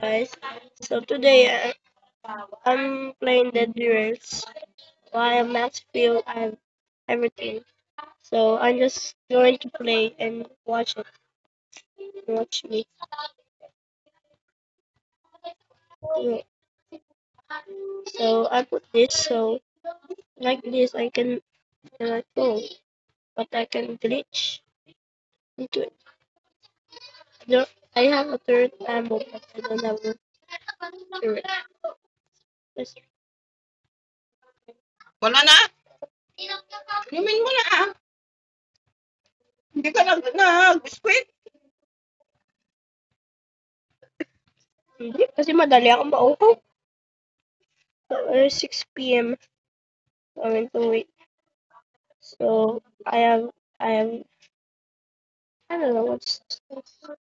guys. So today I'm playing Dead Duels. I have max field, I have everything. So I'm just going to play and watch it. Watch me. Yeah. So I put this so like this I can let go, but I can glitch into it. I have a third ammo, but I don't have a turret. Yes. Wala na? Inumin mo na ah. Hindi ka nag-squid. Hindi, kasi madali ako mauhaw. So, 6 p.m. going to wait. So I have I don't know what's this.